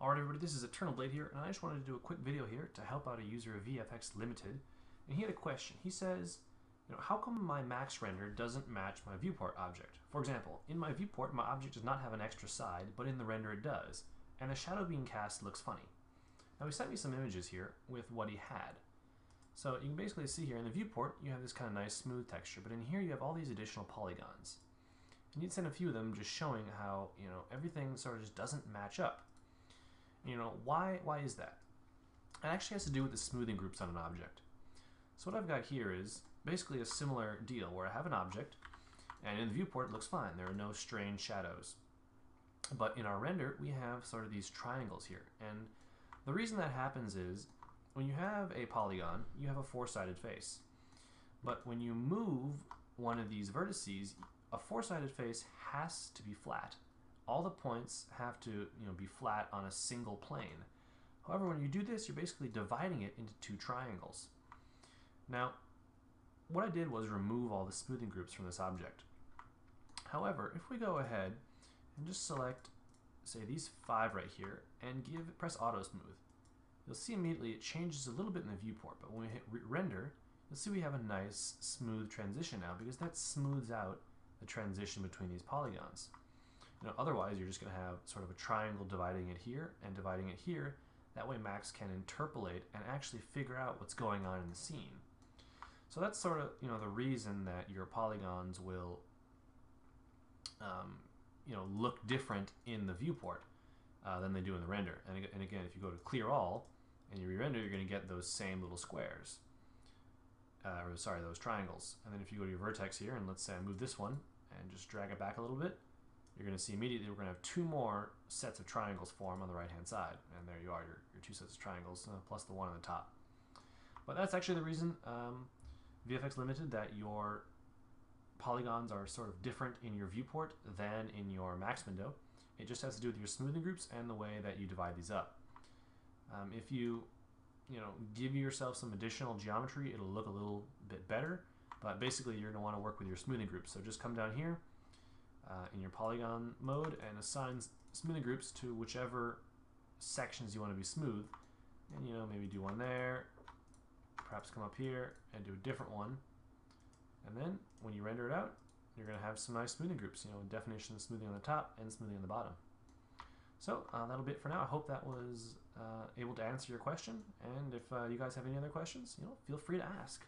Alright everybody, this is Eternal Blade here, and I just wanted to do a quick video here to help out a user of VFX Limited. And he had a question. He says, how come my max render doesn't match my viewport object? For example, in my viewport, my object does not have an extra side, but in the render it does, and the shadow being cast looks funny. Now he sent me some images here with what he had. So you can basically see here in the viewport, you have this kind of nice smooth texture, but in here you have all these additional polygons. And he'd sent a few of them just showing how, everything sort of just doesn't match up. Why is that? It actually has to do with the smoothing groups on an object. So what I've got here is basically a similar deal where I have an object, and in the viewport it looks fine. There are no strange shadows. But in our render, we have sort of these triangles here. And the reason that happens is when you have a polygon, you have a four-sided face. But when you move one of these vertices, a four-sided face has to be flat. All the points have to be flat on a single plane. However, when you do this, you're basically dividing it into two triangles. Now, what I did was remove all the smoothing groups from this object. However, if we go ahead and just select, say, these 5 right here, and press Auto Smooth, you'll see immediately it changes a little bit in the viewport, but when we hit render, you'll see we have a nice smooth transition now because that smooths out the transition between these polygons. Otherwise, you're just going to have sort of a triangle dividing it here and dividing it here. That way Max can interpolate and actually figure out what's going on in the scene. So that's sort of the reason that your polygons will look different in the viewport than they do in the render. And again, if you go to Clear All and you re-render, you're going to get those same little squares. Those triangles. And then if you go to your vertex here, and let's say I move this one and just drag it back a little bit, you're going to see immediately we're going to have 2 more sets of triangles form on the right hand side. And there you are, your 2 sets of triangles plus the one on the top. But that's actually the reason VFX Limited that your polygons are sort of different in your viewport than in your max window. It just has to do with your smoothing groups and the way that you divide these up. If you give yourself some additional geometry, it'll look a little bit better, but basically you're going to want to work with your smoothing groups. So just come down here in your polygon mode and assign smoothing groups to whichever sections you want to be smooth, and maybe do one there, perhaps come up here and do a different one, and then when you render it out, you're going to have some nice smoothing groups, definition of smoothing on the top and smoothing on the bottom. So that'll be it for now. I hope that was able to answer your question, and if you guys have any other questions, feel free to ask.